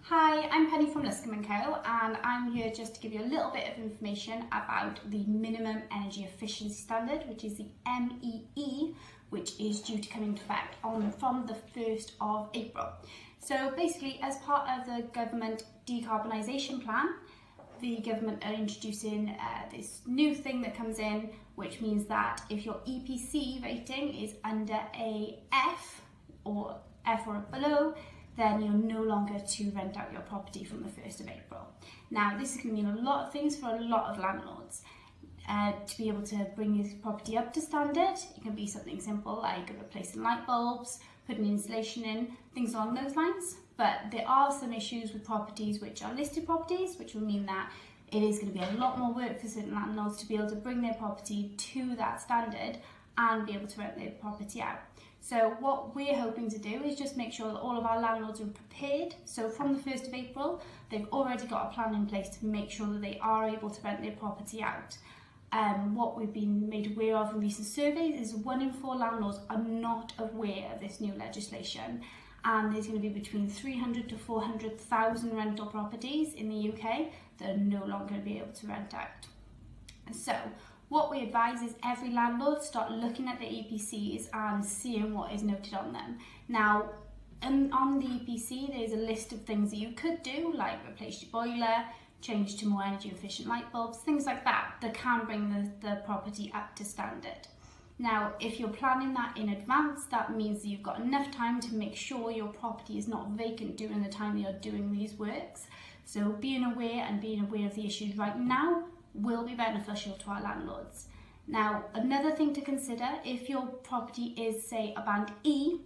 Hi, I'm Penny from Luscombe & Co, and I'm here just to give you a little bit of information about the Minimum Energy Efficiency Standard, which is the MEE, which is due to come into effect from the 1st of April. So basically, as part of the government decarbonisation plan, the government are introducing this new thing that comes in, which means that if your EPC rating is under a F or below, then you're no longer to rent out your property from the 1st of April. Now, this is going to mean a lot of things for a lot of landlords. To be able to bring your property up to standard, it can be something simple like replacing light bulbs, putting insulation in, things along those lines. But there are some issues with properties which are listed properties, which will mean that it is going to be a lot more work for certain landlords to be able to bring their property to that standard and be able to rent their property out. So what we're hoping to do is just make sure that all of our landlords are prepared. So from the 1st of April, they've already got a plan in place to make sure that they are able to rent their property out. What we've been made aware of in recent surveys is 1 in 4 landlords are not aware of this new legislation. And there's going to be between 300 to 400,000 rental properties in the UK that are no longer going to be able to rent out. So what we advise is every landlord start looking at the EPCs and seeing what is noted on them. Now, on the EPC, there's a list of things that you could do, like replace your boiler, change to more energy efficient light bulbs, things like that, that can bring the property up to standard. Now, if you're planning that in advance, that means that you've got enough time to make sure your property is not vacant during the time you're doing these works. So being aware of the issues right now will be beneficial to our landlords. Now, another thing to consider, if your property is, say, a band E,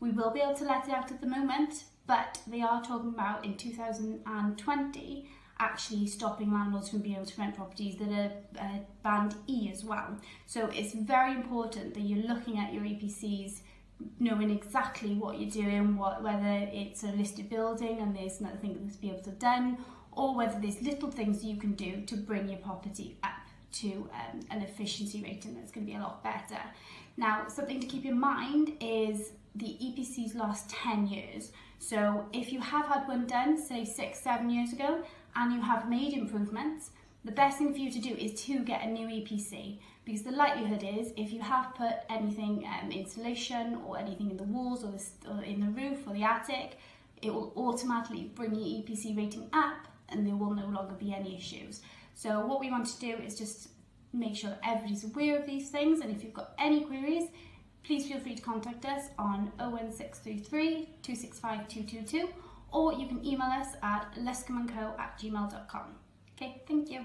we will be able to let it out at the moment, but they are talking about in 2020 actually stopping landlords from being able to rent properties that are band E as well. So it's very important that you're looking at your EPCs, knowing exactly what you're doing, whether it's a listed building and there's another thing that's be able to done, or whether there's little things you can do to bring your property up to an efficiency rating that's going to be a lot better. Now, something to keep in mind is the EPCs last 10 years. So if you have had one done, say 6-7 years ago, and you have made improvements, the best thing for you to do is to get a new EPC, because the likelihood is if you have put anything, insulation or anything in the walls or in the roof or the attic, it will automatically bring your EPC rating up and there will no longer be any issues. So what we want to do is just make sure that everybody's aware of these things, and if you've got any queries, please feel free to contact us on 01633 265 222, or you can email us at luscomeandco@gmail.com. Okay, thank you.